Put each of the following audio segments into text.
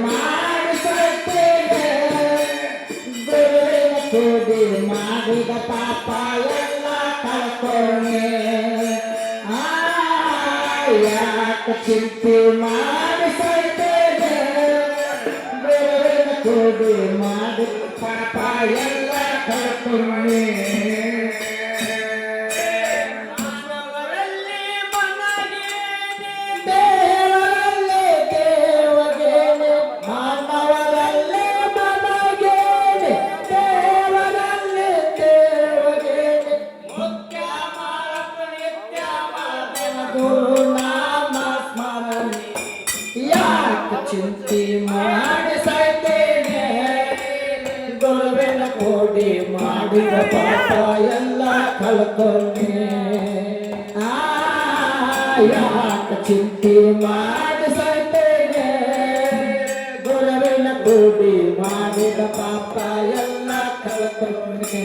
ಮಾಡಿಸೈತೇನೆ ಗುರುವಿನ ಕೂಡಿ ಮಾಡಿದ ಪಾಪ ಎಲ್ಲ ಕಳ್ಕೊಂಡೆ ಯಾಕೆ ಚಿಂತೆ ಮಾಡಿಸೈತೇನೆ ಗುರುವಿನ ಕೂಡಿ ಮಾಡಿದ ಪಾಪ ಎಲ್ಲ ಕಳ್ಕೊಂಡೆ ಚಿಂತೆ ಮಾಡಿಸೈತೇನೆ ಗುರುವಿನ ಕೋಡಿ ಮಾಡಿದ ಪಾಪ ಎಲ್ಲ ಕಳ್ಕೊಂಡೆ ಯಾಕೆ ಚಿಂತೆ ಮಾಡಿಸೈತೇನೆ ಗುರುವಿನ ಕೋಡಿ ಮಾಡಿದ ಪಾಪ ಎಲ್ಲ ಕಳ್ಕೊಂಡೆ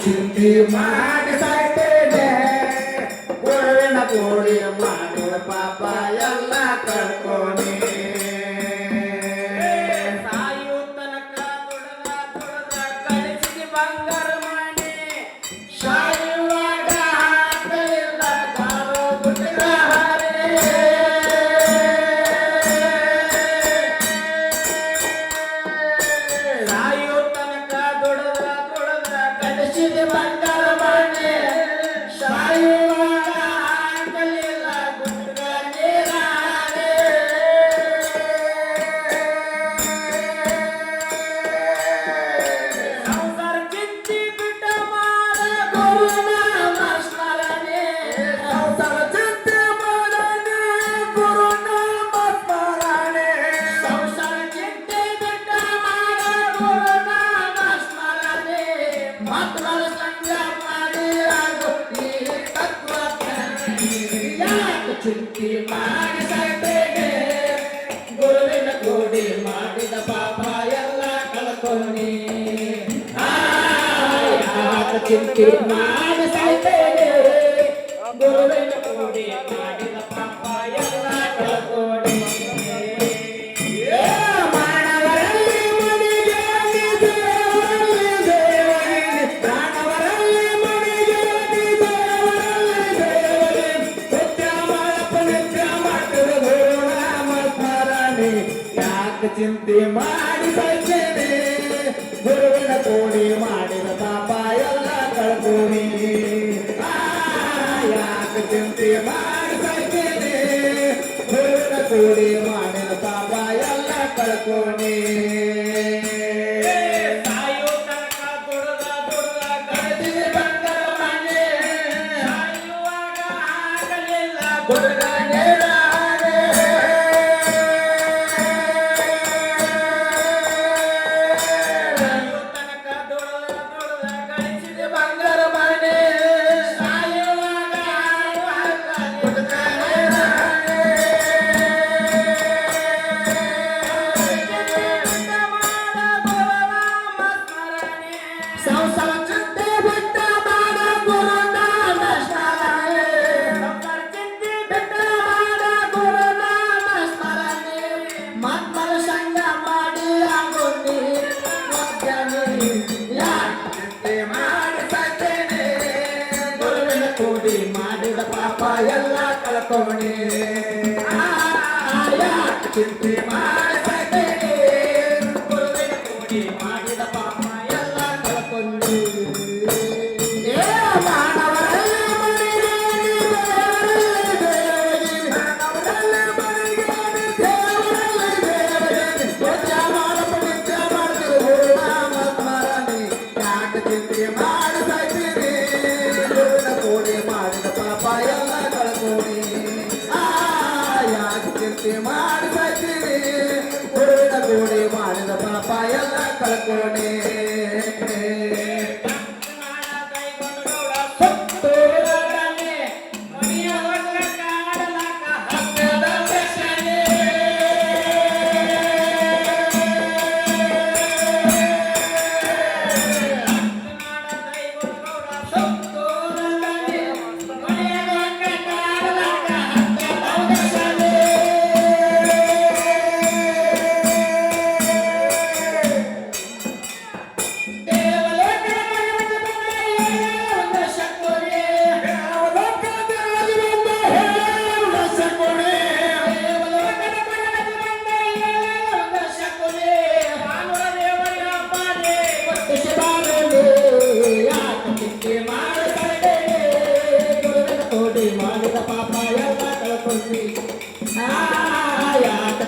ಚಿಂತೆ ಮಾಡಿಸೈತೇನೆ ಗುರುವಿನ ಕೋಡಿ ಮಾಡಿದ ಪಾಪ ಎಲ್ಲ ಕಳ್ಕೊಂಡೆ ಸಾಯು ತನಕ ದುಡದ ಕಳಿಸಿದ ಬಂಗಾರ ಮನೆ ಸಾಯುವಾಗ ಹಾಕಲಿಲ್ಲ ಕಾಲು ಗುಡ್ಡಗಾರೆ ಸಾಯು ತನಕ ದುಡದ ಬಂಗಾರ ಮನೆ ಸಾಯುವಾಗ ಹಾಕಲಿಲ್ಲ ಗುಡ್ಡ ನೀರಾರೆ ಸಂಸಾರ ಚಿಂತಿ ಬಿಟ್ಟ ಮಾಡ ಗುರುನಾಮ ಸ್ಮರಣೆ ಸಂಸಾರ ಚಿಂತೆ ಮಾಡನೆ ಗುರುನಾಮ ಸ್ಮರಣೆ ಸಂಸಾರ ಚಿಂತೆ ಬಿಟ್ಟ ಮಾಡ ಗುರುನಾಮ ಸ್ಮರಣೆ ಮಕ್ಕಳ ಸಂಗ ಮಾಡಿ ತತ್ವ ಯಾಕೆ ಚಿಂತೆ ಮಾಡಿಸೈತೇನೆ ಗುರುವಿನ ಕೋಡಿ ಮಾಡಿದ ಪಾಪ ಎಲ್ಲ ಕಳ್ಕೊಂಡೆ ಯಾಕೆ ಚಿಂತೆ ಮಾಡಿಸೈತೇನೆ ಗುರುವಿನ ಕೋಡಿ ಮಾಡಿದ ಪಾಪ ಎಲ್ಲ ಕಳ್ಕೊಂಡೆ ಚಿಂತೆ ಮಾಡಿಸೈತೇನೆ ಗುರುವಿನ ಕೋಡಿ ಮಾಡಿದ ಪಾಪ ಎಲ್ಲ ಕಳ್ಕೊಂಡೆ ಯಾಕೆ ಚಿಂತೆ ಮಾಡಿಸೈತೇನೆ ಗುರುವಿನ ಕೋಡಿ ಮಾಡಿದ ಪಾಪ ಎಲ್ಲ ಕಳ್ಕೊಂಡೆ ಸಾಯೋ ತನಕ ದುಡದ ಕಳಿಸಿದ ಬಂಗಾರ ಮನೆ ಸಾಯುವಾಗ ಆಗಲಿಲ್ಲ ಗುಡ್ಡ ಕೂಡಿ ಮಾಡಿದ ಪಾಪ ಎಲ್ಲ ಕಳ್ಕೊಂಡೆ ಚಿಂತೆ ಮಾಡಿಸೈತೇನೆ ಗುರುವಿನ ಕೂಡಿ ಮಾಡಿದ ಪಾಪ ಎಲ್ಲ ಕಳ್ಕೊಂಡೆ ಮಾಡಿದ ಪಾಪ ಎಲ್ಲ ಕಳ್ಕೊಂಡೆ ಕಳ್ಕೊಂಡೆ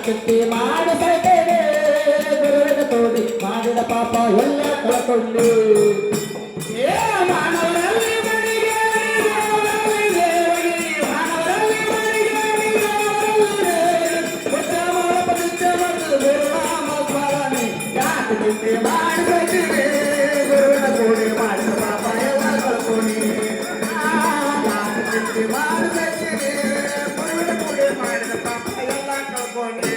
ಚಿಂತೆ ಮಾಡಿ ಸೈತೇನೆ ಗುರುವಿನ ತೋಡಿ ಮಾಡಿದ ಪಾಪ ಎಲ್ಲ ಕಳ್ಕೊಂಡು ಏ ಮಾನವರಲ್ಲಿ ಮನೆಗೆ ಮಾನವರಲ್ಲಿ ಯಾಕೆ ಚಿಂತೆ ಮಾಡಿ ಸೈತೇನೆ ಗುರುವಿನ ತೋಡಿ ಮಾಡಿದ ಪಾಪ ಎಲ್ಲ ಕಳ್ಕೊಂಡು ಯಾಕೆ ಚಿಂತೆ ಮಾಡಿ ಸೈತೇನೆ ಗುರುವಿನ ತೋಡಿ ಮಾಡಿದ ಪಾಪ ಎಲ್ಲ ಕಳ್ಕೊಂಡು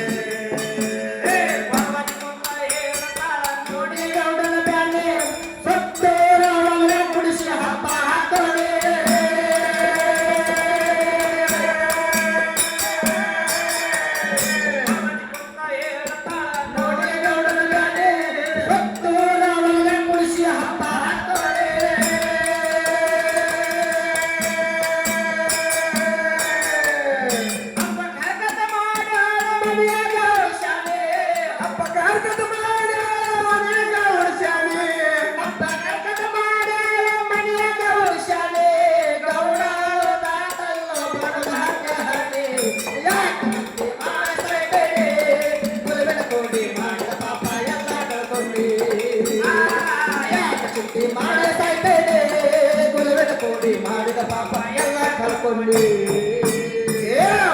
ಮಾಡಿದ ಪಾಪ ಎಲ್ಲ ಕಳ್ಕೊಂಡು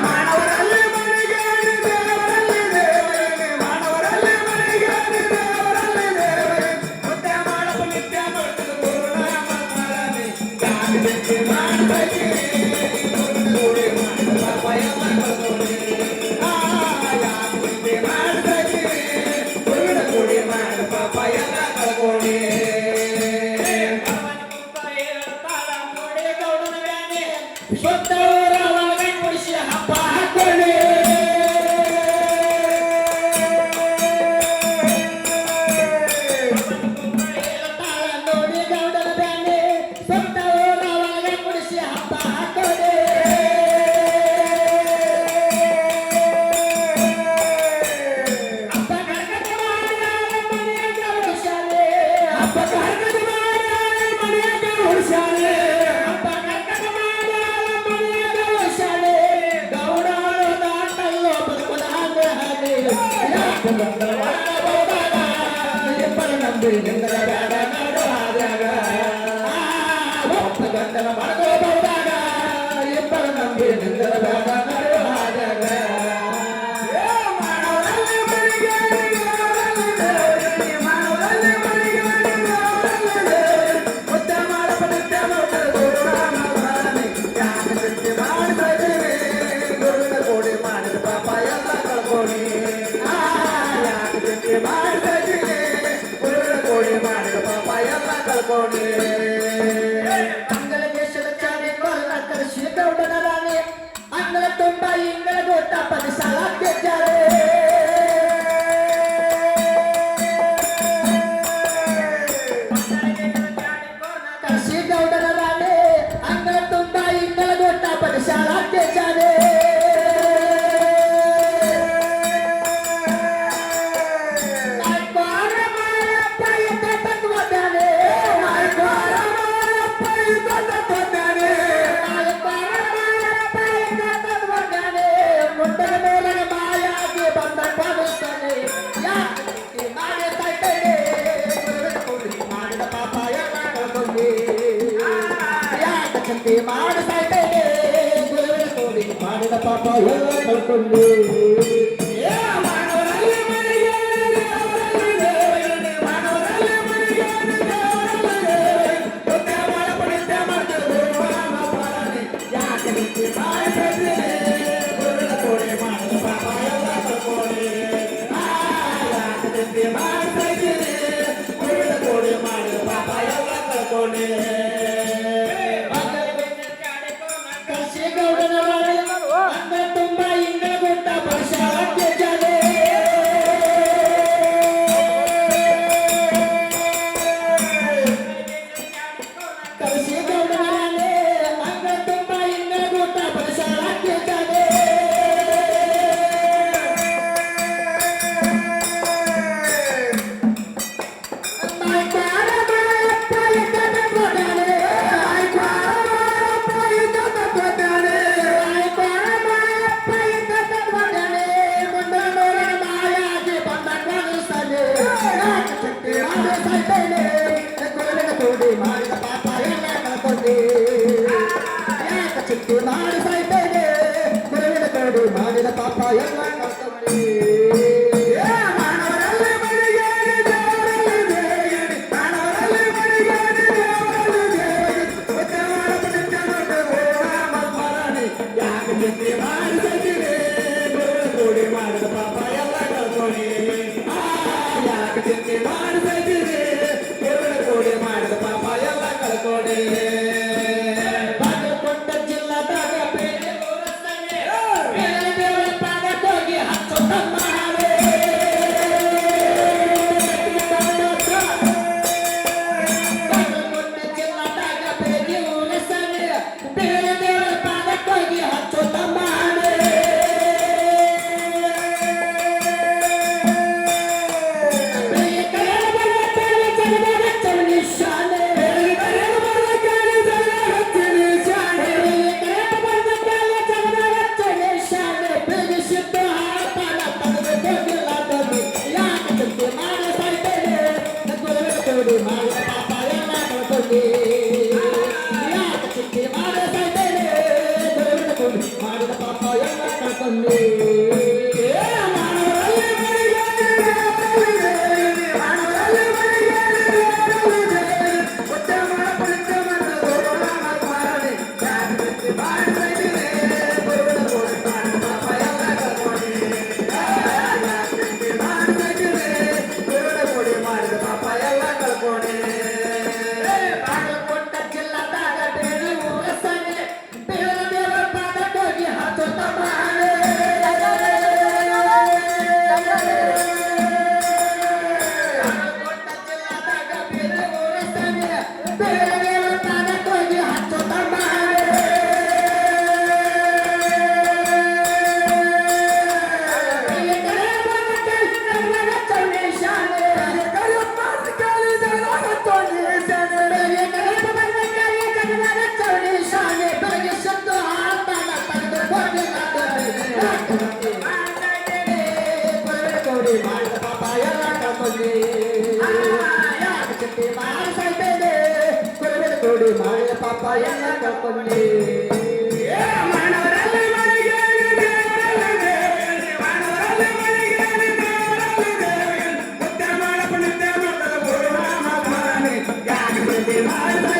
ಮಾನವರಲ್ಲಿ ಮನೆಗೆ ದೇವರಲ್ಲಿ ದೇವರಿಗೆ ಮಾನವರಲ್ಲಿ ಮನೆಗೆ ದೇವರಲ್ಲಿ ದೇವರಿಗೆ ಮುದ್ದೆ ಮಾಡಲು ನಿತ್ಯ ಮಾಡ್ತದೆ ಮಾಡಿದ ಪಾಪ ಎಲ್ಲ ಕಳ್ಕೊಂಡು ಮಾಡಿದ ಪಾಪ ಎಲ್ಲ ಕಳ್ಕೊಂಡು ಸ್ವತ್ತವರ ಒಳಗೆ ಕುಡಿಸಿ ಹಬ್ಬ ಹಾಕೊಳ್ಳಿ ನೋಡಿ ಗೌಡನ ಬ್ಯಾನೆ ಸ್ವತ್ತವರ ಒಳಗೆ ಕುಡಿಸಿ ಹಬ್ಬ ಹಾಕೊಳ್ಳಿ ಹಬ್ಬ ಕರ್ಕಟ ಮಾಡಿ ಮನೆಯಾಗ ಉಳಿಸಾಲೆ ಹಬ್ಬ ಕರ್ಕಟ ಮಾಡಿ ಮನೆಯಾಗ ಉಳಿಸಾಲೆ ಗಂಡನ ಮಾಡ್ಕೋಬಹುದಾಗ ಇಬ್ಬರ ನಂಬಿ ನಿಂದರ ಬೇಡ ನಡು ಹಾದಾಗ ಮಾನವರಲ್ಲಿ ಮನೆಗೆ ಮಾನವರಲ್ಲಿ ಮನೆಗೆ ಮುದ್ದೆ ಮಾಡಬಡಿದ್ದೆ ಯಾಕೆ ಚಿಂತೆ ಮಾಡಿದ್ದೇವೆ ಗುರುವಿನ ಕೋಡಿ ಮಾಡಿದ ಪಾಪ ಎಲ್ಲ ಕಳ್ಕೊಳ್ಳಿ ಯಾಕೆ ಚಿಂತೆ ಮಾಡಿದ್ದೇವೆ ಗುರುವಿನ ಕೋಡಿ ಮಾಡಿದ ಪಾಪ ಎಲ್ಲ ಕಳ್ಕೊಳ್ಳಿ ಗೌಡನ ರಾಣಿ ಅಂಗಳ ತುಂಬ ಇಂಗಳ ಗೊತ್ತ ಪರಿಸರ ಗೆಜ್ಜಾರೆ ಕೃಷಿ ಗೌಡನ ರಾಣಿ ಅಂಗಳ ತುಂಬ ಇಂಗಳ ಗೊತ್ತ ಪರಿಸರ ಗೆಜ್ಜಾರೆ ಮಾಡಿದ ಪಾಪ ಎಲ್ಲ ಕಳ್ಕೊಂಡು ಮಾನವರಲ್ಲಿ ಮನೆಗೆ ಹಾಕಿದ್ದಾನೆ ಕಳಿಸಿ ಗೌಡನೇ ಅಂಗ ತುಂಬ ಇಂಗ ಗೂಟ ಪರಿಸರ ಹಾಕಿದ್ದಾನೆ ಮಾಡಿದ ಪಾಪ ಎಲ್ಲ ಕಳ್ಕೊಂಡೆ ಯಾಕ ಚಿಂತೆ ಮಾಡಿ ಸಾಯ್ತೇನೆ ಗುರುವಿನ ತೋಡಿ ಮಾಡಿದ ಪಾಪ ಎಲ್ಲ ಕಳ್ಕೊಂಡೆ ಮಾನವರಲ್ಲಿ ಮರಿಗೇಡಿ ದೇವರಲ್ಲಿ ದೇವರಿಗೆ ಮಾನವರಲ್ಲಿ ಮರಿಗೇಡಿ ದೇವರಲ್ಲಿ ದೇವರಿಗೆ ಉತ್ತಮ ಮರಣಿ ಯಾಕ ಚಿಂತೆ ಮಾಡಿ ಸಾಯ್ತೇನೆ ಗುರುವಿನ ತೋಡಿ ಮಾಡಿದ ಪಾಪ ಎಲ್ಲ ಕಳ್ಕೊಂಡೆ ಯಾಕ ಚಿಂತೆ ಮಾಡಿ ಸಾಯ್ತೇನೆ ಮಾಡಿದ ಪಾಪ ಎಲ್ಲ ಕಳ್ಕೊಂಡೆ ಬಾಗಲಕೋಟ ಜಿಲ್ಲಾದಾಗ ಬೇರೆ ದೇವರ ಪಾದಕ್ಕೆ ಹೋಗಿ ಹಚ್ಚು ತಮ್ಮ ಹಾಲೆ ಬಾಗಲಕೋಟ ಜಿಲ್ಲಾದಾಗ ಬೇರೆ ದೇವರ ಪಾದಕ್ಕೆ ಹೋಗಿ ಹಚ್ಚು ತಮ್ಮ ಹಾಲೆ ಮಾಡಿದ ಪಾಪ ಎಲ್ಲ ಕಳ್ಕೊಂಡೆ ಯಾಕ ಚಿಂತೆ ಮಾಡ ಸಾಯ್ತೇನೆ ಮಾಡಿದ ಪಾಪ ಎಲ್ಲ ಕಳ್ಕೊಂಡೆ ಬಾಗಲಕೋಟ ಜಿಲ್ಲಾದಾಗ ಬೇರೆ ಊರ ಸಂಗೆ ಬೇರೆ ದೇವರ ಪಾದಕ್ಕೆ ಹೋಗಿ ಹಚ್ಚು ತಮ್ಮ ಹಾಲೆ ಬಾಗಲಕೋಟ ಜಿಲ್ಲಾದಾಗ ಬೇರೆ ಊರ ಸಂಗೆ ಬೇರೆ ದೇವರ ಪಾದಕ್ಕೆ ಹೋಗಿ ಹಚ್ಚು ತಮ್ಮ ಹಾಲೆ ಮಾಡಿದ ಪಾಪ ಎಲ್ಲ ಕಳ್ಕೊಂಡೆ ಯಾಕ ಚಿಂತೆ ಮಾಡಿ ಸಾಯ್ತೇನೆ ಗುರುವಿನ ತೋಡಿ ಮಾಡಿದ ಪಾಪ ಎಲ್ಲ ಕಳ್ಕೊಂಡೆ ಮಾನವರಲ್ಲಿ ಮರಿಗೇಡಿ ದೇವರಲ್ಲಿ ದೇವರಿಗೆ ಮಾನವರಲ್ಲಿ ಮರಿಗೇಡಿ ದೇವರಲ್ಲಿ ದೇವರಿಗೆ ಮುದ್ದೆ ಮಾಡ ಪುಣ್ಯ ಮಾಡದ ಗುರುವಿನ ಮಾತಾನೆ ಯಾಕ ಚಿಂತೆ ಮಾಡಿ